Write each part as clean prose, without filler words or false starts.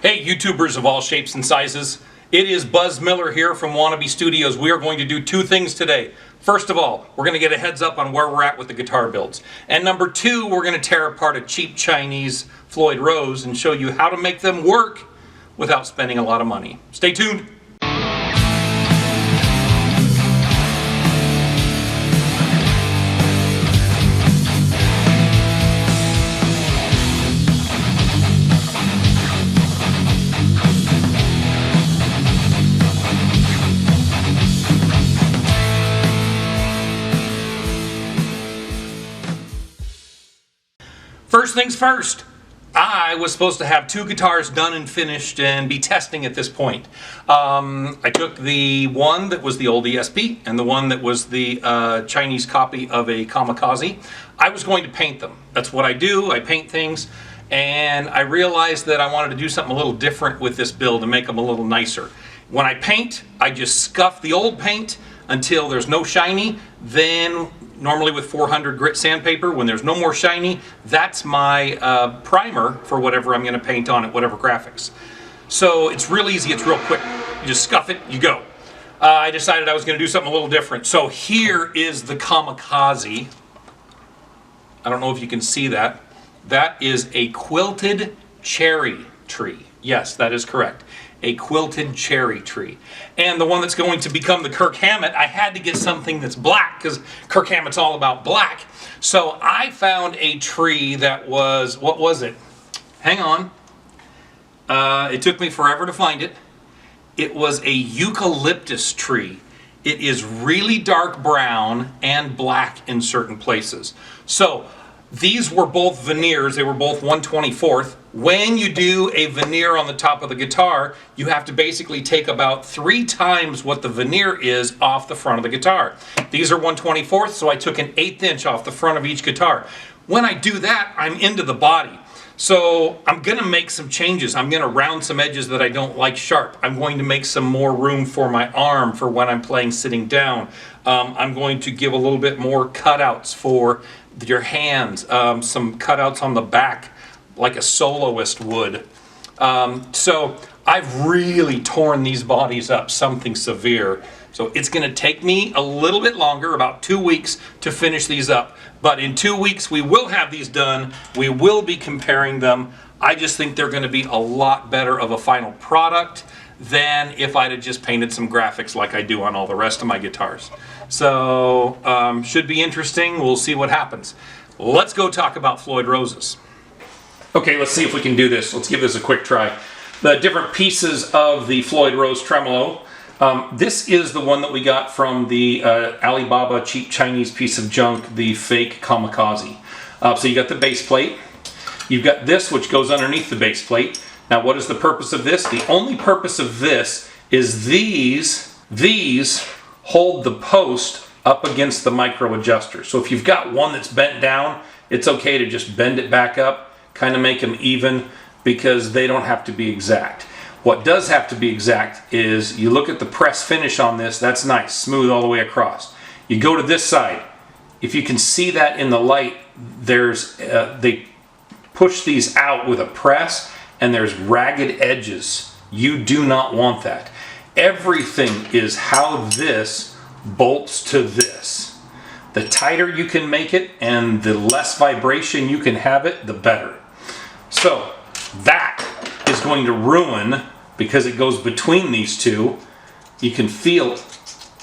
Hey YouTubers of all shapes and sizes, it is Buzz Miller here from Wannabe Studios. We are going to do two things today. First of all, we're going to get a heads up on where we're at with the guitar builds. And number two, we're going to tear apart a cheap Chinese Floyd Rose and show you how to make them work without spending a lot of money. Stay tuned. First things first, I was supposed to have two guitars done and finished and be testing at this point. I took the one that was the old ESP and the one that was the Chinese copy of a Kamikaze. I was going to paint them. That's what I do. I paint things, and I realized that I wanted to do something a little different with this build and make them a little nicer. When I paint, I just scuff the old paint until there's no shiny. Then normally with 400 grit sandpaper, when there's no more shiny, that's my primer for whatever I'm going to paint on it, whatever graphics. So it's real easy, it's real quick. You just scuff it, you go. I decided I was going to do something a little different. So here is the Kamikaze. I don't know if you can see that. That is a quilted cherry tree. Yes, that is correct. A quilted cherry tree. And the one that's going to become the Kirk Hammett, I had to get something that's black because Kirk Hammett's all about black. So I found a tree that was, what was it? Hang on. It took me forever to find it. It was a eucalyptus tree. It is really dark brown and black in certain places. So these were both veneers, they were both 1/24. When you do a veneer on the top of the guitar, you have to basically take about 3 times what the veneer is off the front of the guitar. These are 1/24, so I took an 1/8 inch off the front of each guitar. When I do that, I'm into the body. So I'm gonna make some changes. I'm gonna round some edges that I don't like sharp. I'm going to make some more room for my arm for when I'm playing sitting down. I'm going to give a little bit more cutouts for your hands, some cutouts on the back like a soloist would. So I've really torn these bodies up, something severe. So it's going to take me a little bit longer, about 2 weeks, to finish these up. But in 2 weeks we will have these done. We will be comparing them. I just think they're going to be a lot better of a final product than if I'd have just painted some graphics like I do on all the rest of my guitars. So should be interesting. We'll see what happens. Let's go talk about Floyd Roses. Okay, let's see if we can do this. Let's give this a quick try. The different pieces of the Floyd Rose tremolo. This is the one that we got from the Alibaba cheap Chinese piece of junk, the fake Kamikaze. So you got the base plate. You've got this, which goes underneath the base plate. Now, what is the purpose of this? The only purpose of this is these hold the post up against the micro adjuster. So if you've got one that's bent down, it's okay to just bend it back up, kind of make them even, because they don't have to be exact. What does have to be exact is you look at the press finish on this. That's nice, smooth all the way across. You go to this side. If you can see that in the light, there's they push these out with a press, and there's ragged edges. You do not want that. Everything is how this bolts to this. The tighter you can make it and the less vibration you can have it, the better. So that is going to ruin, because it goes between these two. You can feel,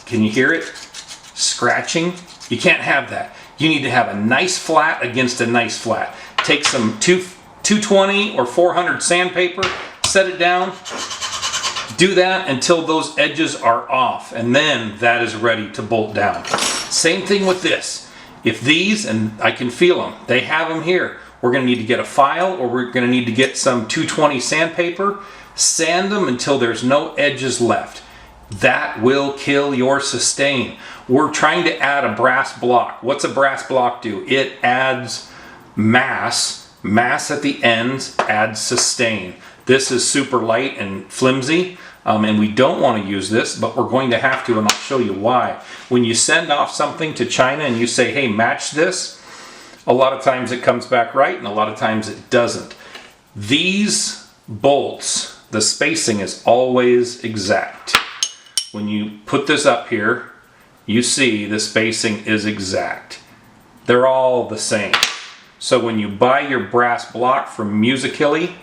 can you hear it? Scratching. You can't have that. You need to have a nice flat against a nice flat. Take some 220 or 400 sandpaper, set it down, do that until those edges are off, and then that is ready to bolt down. Same thing with this. If these, and I can feel them, they have them here, we're going to need to get a file, or we're going to need to get some 220 sandpaper, sand them until there's no edges left. That will kill your sustain. We're trying to add a brass block. What's a brass block do? It adds mass. Mass at the ends adds sustain. This is super light and flimsy, and we don't want to use this, but we're going to have to, and I'll show you why. When you send off something to China and you say, hey, match this, a lot of times it comes back right, and a lot of times it doesn't. These bolts the spacing is always exact. When you put this up here, you see the spacing is exact. They're all the same. So when you buy your brass block from Music Lily,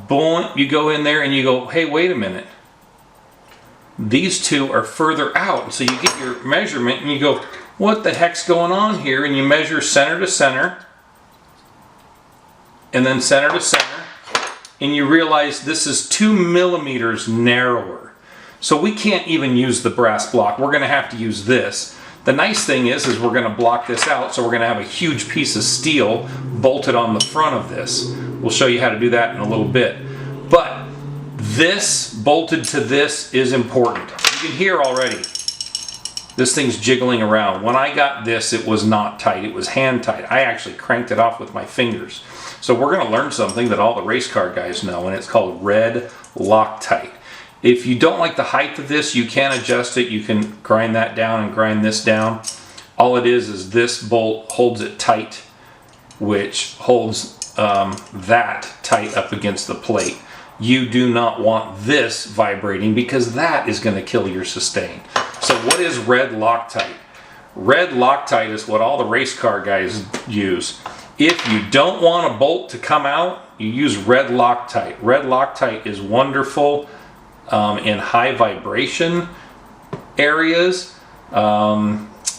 boom, you go in there and you go, hey, wait a minute. These two are further out. So you get your measurement and you go, what the heck's going on here? And you measure center to center, and then center to center, and you realize this is 2 millimeters narrower. So we can't even use the brass block. We're going to have to use this. The nice thing is we're going to block this out, so we're going to have a huge piece of steel bolted on the front of this. We'll show you how to do that in a little bit. But this bolted to this is important. You can hear already this thing's jiggling around. When I got this, it was not tight. It was hand tight. I actually cranked it off with my fingers. So we're going to learn something that all the race car guys know, and it's called red Loctite. If you don't like the height of this, you can adjust it. You can grind that down and grind this down. All it is this bolt holds it tight, which holds that tight up against the plate. You do not want this vibrating because that is going to kill your sustain. So what is red Loctite? Red Loctite is what all the race car guys use. If you don't want a bolt to come out, you use red Loctite. Red Loctite is wonderful in high vibration areas,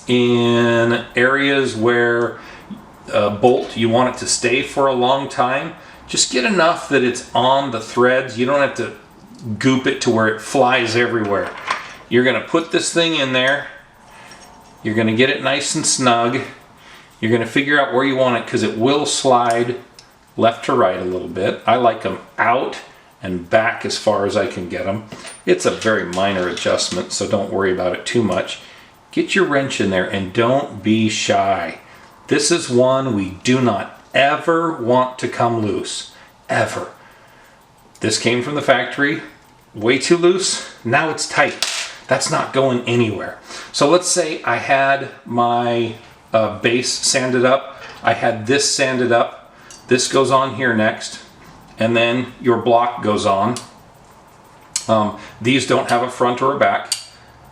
in areas where a bolt, you want it to stay for a long time. Just get enough that it's on the threads. You don't have to goop it to where it flies everywhere. You're going to put this thing in there. You're going to get it nice and snug. You're going to figure out where you want it because it will slide left to right a little bit. I like them out and back as far as I can get them. It's a very minor adjustment, so don't worry about it too much. Get your wrench in there and don't be shy. This is one we do not ever want to come loose, ever. This came from the factory, way too loose, now it's tight. That's not going anywhere. So let's say I had my base sanded up, I had this sanded up, this goes on here next, and then your block goes on. These don't have a front or a back.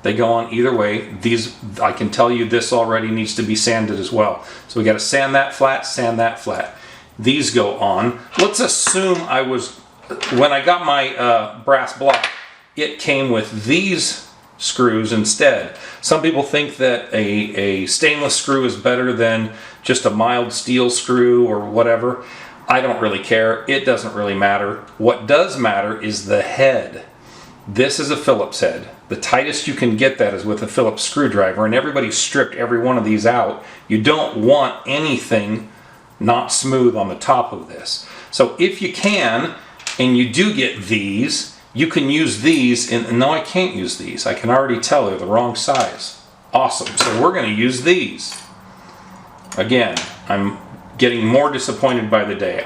They go on either way. These, I can tell you this already needs to be sanded as well. So we got to sand that flat, sand that flat. These go on. Let's assume when I got my brass block, it came with these screws instead. Some people think that a stainless screw is better than just a mild steel screw or whatever. I don't really care. It doesn't really matter. What does matter is the head. This is a Phillips head. The tightest you can get that is with a Phillips screwdriver, and everybody stripped every one of these out. You don't want anything not smooth on the top of this. So if you can, and you do get these, you can use these, and no, I can't use these. I can already tell they're the wrong size. Awesome, so we're gonna use these. Again, I'm getting more disappointed by the day.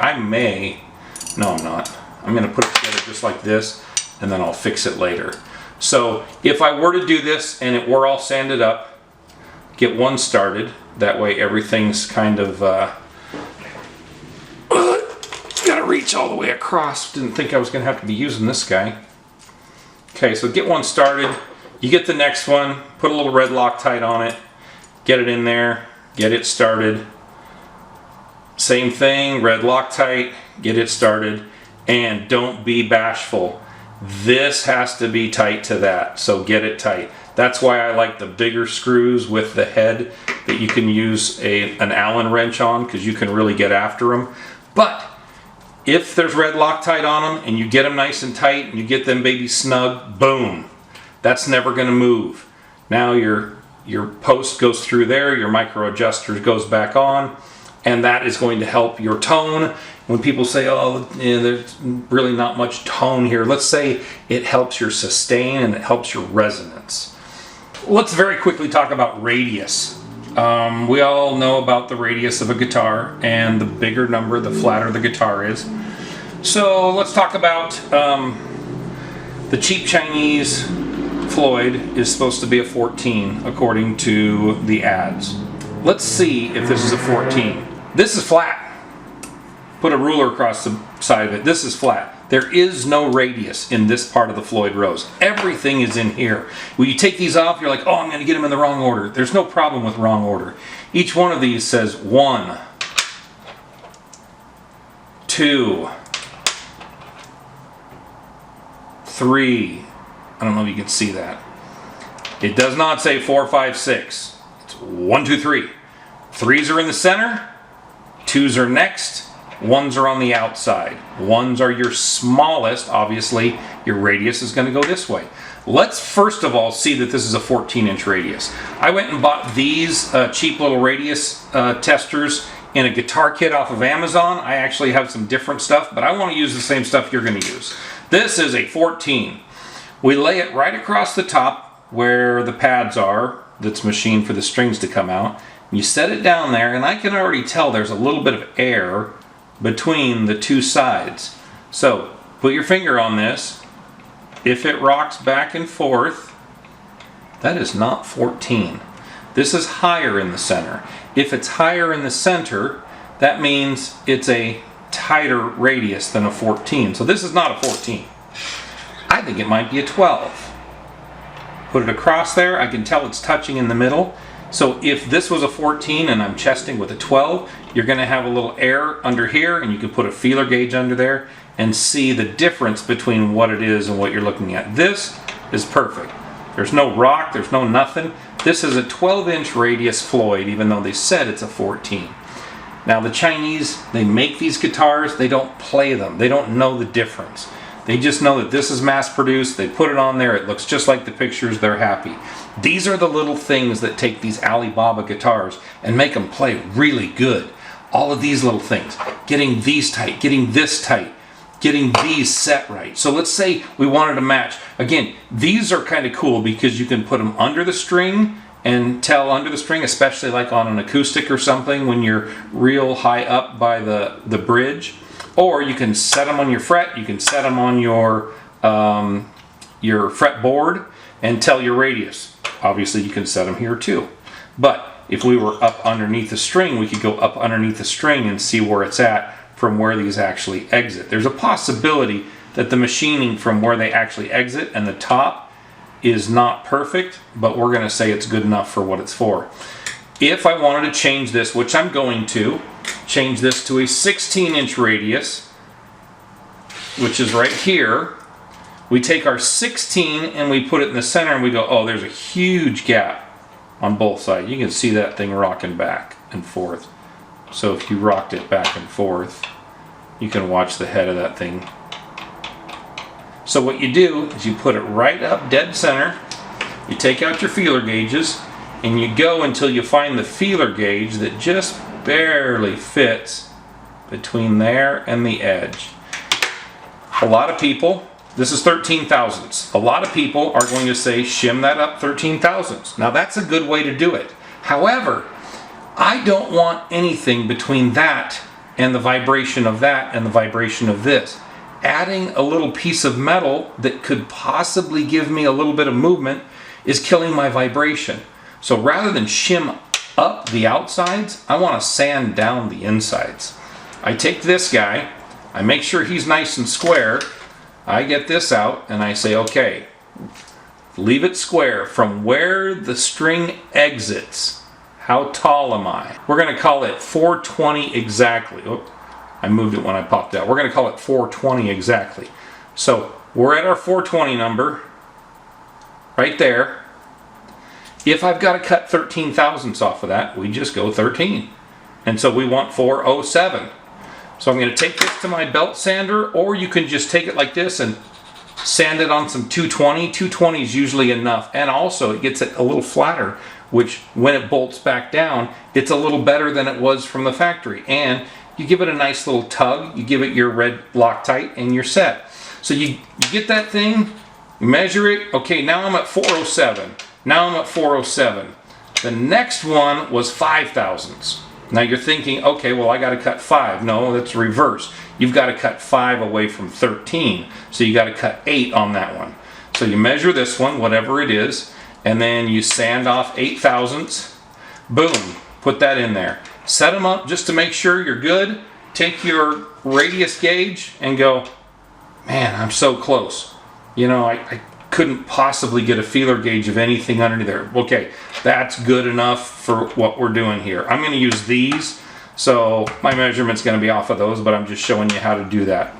No I'm not. I'm gonna put it together just like this, and then I'll fix it later. So if I were to do this and it were all sanded up, get one started, that way everything's kind of, gotta reach all the way across. Didn't think I was gonna have to be using this guy. Okay, so get one started, you get the next one, put a little red Loctite on it, get it in there, get it started. Same thing, red Loctite, get it started, and don't be bashful. This has to be tight to that, so get it tight. That's why I like the bigger screws with the head that you can use an Allen wrench on, because you can really get after them. But if there's red Loctite on them and you get them nice and tight and you get them babies snug, boom, that's never going to move. Now your post goes through there, your micro adjuster goes back on, and that is going to help your tone. When people say, oh, yeah, there's really not much tone here, let's say it helps your sustain and it helps your resonance. Let's very quickly talk about radius. We all know about the radius of a guitar, and the bigger number, the flatter the guitar is. So let's talk about the cheap Chinese Floyd is supposed to be a 14 according to the ads. Let's see if this is a 14. This is flat. put a ruler across the side of it. This is flat. There is no radius in this part of the Floyd Rose. Everything is in here. When you take these off, you're like, oh, I'm going to get them in the wrong order. There's no problem with wrong order. Each one of these says 1, 2, 3. I don't know if you can see that. It does not say 4, 5, 6. It's 1, 2, 3. 3s are in the center. 2s are next. 1s are on the outside. 1s are your smallest. Obviously, your radius is going to go this way. Let's first of all see that this is a 14-inch radius. I went and bought these cheap little radius testers in a guitar kit off of Amazon. I actually have some different stuff, but I want to use the same stuff you're going to use. This is a 14. We lay it right across the top where the pads are that's machined for the strings to come out. You set it down there, and I can already tell there's a little bit of air between the two sides. So put your finger on this. If it rocks back and forth, that is not 14. This is higher in the center. If it's higher in the center, that means it's a tighter radius than a 14. So this is not a 14. I think it might be a 12. Put it across there. I can tell it's touching in the middle. So if this was a 14 and I'm chesting with a 12, you're going to have a little air under here, and you can put a feeler gauge under there and see the difference between what it is and what you're looking at. This is perfect. There's no rock, there's no nothing. This is a 12-inch radius Floyd, even though they said it's a 14. Now the Chinese, they make these guitars, they don't play them. They don't know the difference. They just know that this is mass-produced, they put it on there, it looks just like the pictures, they're happy. These are the little things that take these Alibaba guitars and make them play really good. All of these little things. Getting these tight, getting this tight, getting these set right. So let's say we wanted to match. Again, these are kind of cool because you can put them under the string and tell under the string, especially like on an acoustic or something when you're real high up by the bridge. Or you can set them on your fret, you can set them on your fretboard and tell your radius. Obviously you can set them here too. But if we were up underneath the string, we could go up underneath the string and see where it's at from where these actually exit. There's a possibility that the machining from where they actually exit and the top is not perfect, but we're going to say it's good enough for what it's for. If I wanted to change this, which I'm going to, change this to a 16-inch radius, which is right here. We take our 16 and we put it in the center and we go, oh, there's a huge gap on both sides. You can see that thing rocking back and forth. So if you rocked it back and forth, you can watch the head of that thing. So what you do is you put it right up dead center, you take out your feeler gauges, and you go until you find the feeler gauge that just barely fits between there and the edge. A lot of people, this is 13 thousandths. A lot of people are going to say shim that up 13 thousandths. Now that's a good way to do it. However, I don't want anything between that and the vibration of that and the vibration of this. Adding a little piece of metal that could possibly give me a little bit of movement is killing my vibration. So rather than shim up the outsides, I want to sand down the insides. I take this guy, I make sure he's nice and square, I get this out and I say, okay, leave it square from where the string exits. How tall am I? We're going to call it 420 exactly. Oh, I moved it when I popped out. We're going to call it 420 exactly. So we're at our 420 number right there. If I've got to cut 13 thousandths off of that, we just go 13. And so we want 407. So I'm going to take this to my belt sander, or you can just take it like this and sand it on some 220. 220 is usually enough. And also it gets it a little flatter, which when it bolts back down, it's a little better than it was from the factory. And you give it a nice little tug, you give it your red Loctite, and you're set. So you get that thing, measure it. Okay, now I'm at 407. Now I'm at 407. The next one was 5 thousandths. Now you're thinking, okay, well I got to cut 5. No, that's reverse. You've got to cut 5 away from 13. So you got to cut 8 on that one. So you measure this one, whatever it is, and then you sand off 8 thousandths. Boom, put that in there. Set them up just to make sure you're good. take your radius gauge and go, man, I'm so close. You know, I couldn't possibly get a feeler gauge of anything underneath there. Okay, that's good enough for what we're doing here. I'm going to use these, so my measurement's going to be off of those, but I'm just showing you how to do that.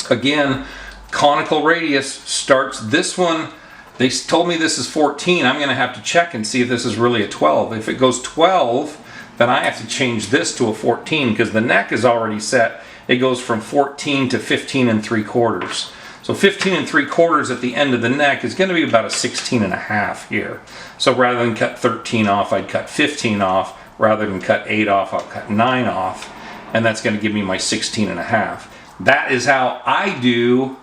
Again, conical radius starts, this one, they told me this is 14. I'm going to have to check and see if this is really a 12. If it goes 12, then I have to change this to a 14 because the neck is already set. It goes from 14 to 15 3/4. So 15 3/4 at the end of the neck is going to be about a 16 1/2 here. So rather than cut 13 off, I'd cut 15 off. Rather than cut 8 off, I'll cut 9 off. And that's going to give me my 16 1/2. That is how I do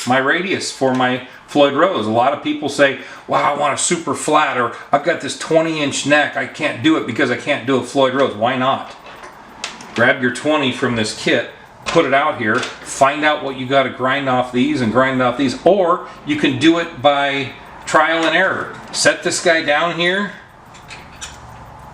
my radius for my Floyd Rose. A lot of people say, wow, I want a super flat, or I've got this 20-inch neck. I can't do it because I can't do a Floyd Rose. Why not? Grab your 20 from this kit, put it out here, find out what you got to grind off these and grind off these, or you can do it by trial and error. Set this guy down here,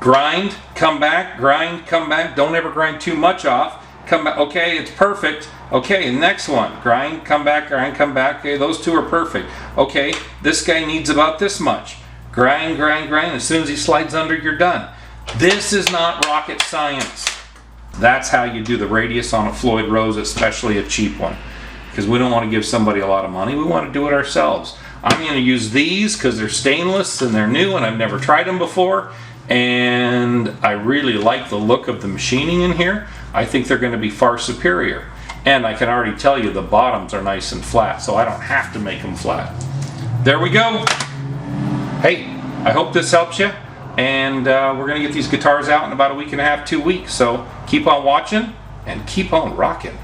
grind, come back, grind, come back. Don't ever grind too much off. Come back. Okay, it's perfect. Okay, next one. Grind, come back, grind, come back. Okay, those two are perfect. Okay, this guy needs about this much. Grind, grind, grind. As soon as he slides under, you're done. This is not rocket science. That's how you do the radius on a Floyd Rose, especially a cheap one. Because we don't want to give somebody a lot of money. We want to do it ourselves. I'm going to use these because they're stainless and they're new and I've never tried them before. And I really like the look of the machining in here. I think they're going to be far superior. And I can already tell you the bottoms are nice and flat, so I don't have to make them flat. There we go. Hey, I hope this helps you. And we're going to get these guitars out in about a week and a half, 2 weeks. So keep on watching and keep on rocking.